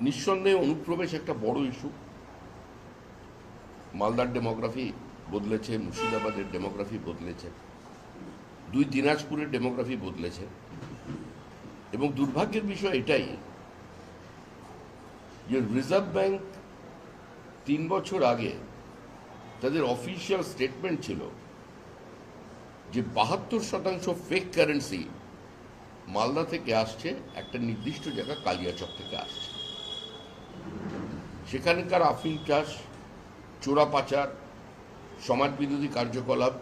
নিঃসন্দেহে অনুপ্রবেশ একটা বড় ইস্যু। মালদার ডেমোগ্রাফি বদলেছে, মুর্শিদাবাদের ডেমোগ্রাফি বদলেছে, দুই দিনাজপুরের ডেমোগ্রাফি বদলেছে। এবং দুর্ভাগ্যের বিষয় এটাই যে রিজার্ভ ব্যাংক 3 বছর আগে তাদের অফিসিয়াল স্টেটমেন্ট ছিল যে 72% ফেক কারেন্সি মালদা থেকে আসছে, একটা নির্দিষ্ট জায়গা কালিয়াচক থেকে আসছে। সেখানকার আফিম চাষ, চোরা পাচার, সমাজবিরোধী কার্যকলাপ,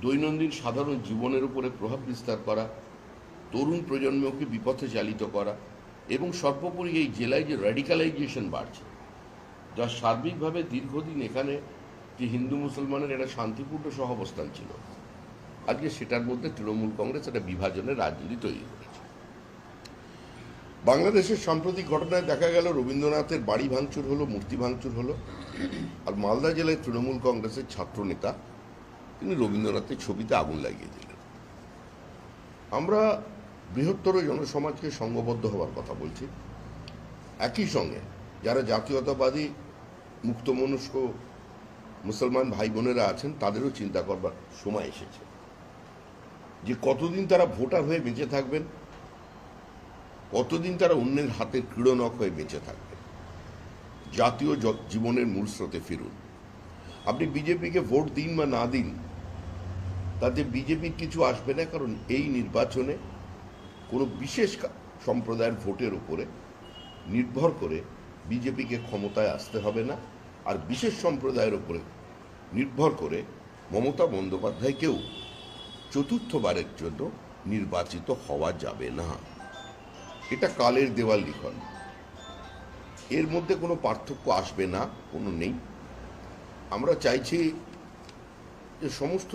দৈনন্দিন সাধারণ জীবনের উপরে প্রভাব বিস্তার করা, তরুণ প্রজন্মকে বিপথে চালিত করা এবং সর্বোপরি এই জেলায় যে র্যাডিক্যালাইজেশন বাড়ছে, যা সার্বিকভাবে দীর্ঘদিন এখানে যে হিন্দু মুসলমানের একটা শান্তিপূর্ণ সহাবস্থান ছিল, আজকে সেটার মধ্যে তৃণমূল কংগ্রেস একটা বিভাজনের রাজনীতি তৈরি করেছে। বাংলাদেশের সাম্প্রতিক ঘটনায় দেখা গেল রবীন্দ্রনাথের বাড়ি ভাঙচুর হলো, মূর্তি ভাঙচুর হলো, আর মালদা জেলায় তৃণমূল কংগ্রেসের ছাত্রনেতা তিনি রবীন্দ্রনাথের ছবিতে আগুন লাগিয়ে দিলেন। আমরা বৃহত্তর জনসমাজকে সংঘবদ্ধ হওয়ার কথা বলছি। একই সঙ্গে যারা জাতীয়তাবাদী মুক্তমনস্ক মুসলমান ভাই বোনেরা আছেন তাদেরও চিন্তা করবার সময় এসেছে যে কতদিন তারা ভোটার হয়ে বেঁচে থাকবেন, কতদিন তারা অন্যের হাতের ক্রীড়নক হয়ে বেঁচে থাকবেন। জাতীয় জীবনের মূল স্রোতে ফিরুন। আপনি বিজেপিকে ভোট দিন বা না দিন, তাতে বিজেপির কিছু আসবে না, কারণ এই নির্বাচনে কোনো বিশেষ সম্প্রদায়ের ভোটের উপরে নির্ভর করে বিজেপিকে ক্ষমতায় আসতে হবে না, আর বিশেষ সম্প্রদায়ের উপরে নির্ভর করে মমতা বন্দ্যোপাধ্যায়কেও চতুর্থবারের জন্য নির্বাচিত হওয়া যাবে না। এটা কালের দেওয়াল লিখন, এর মধ্যে কোনো পার্থক্য আসবে না, কোনো নেই। আমরা চাইছি যে সমস্ত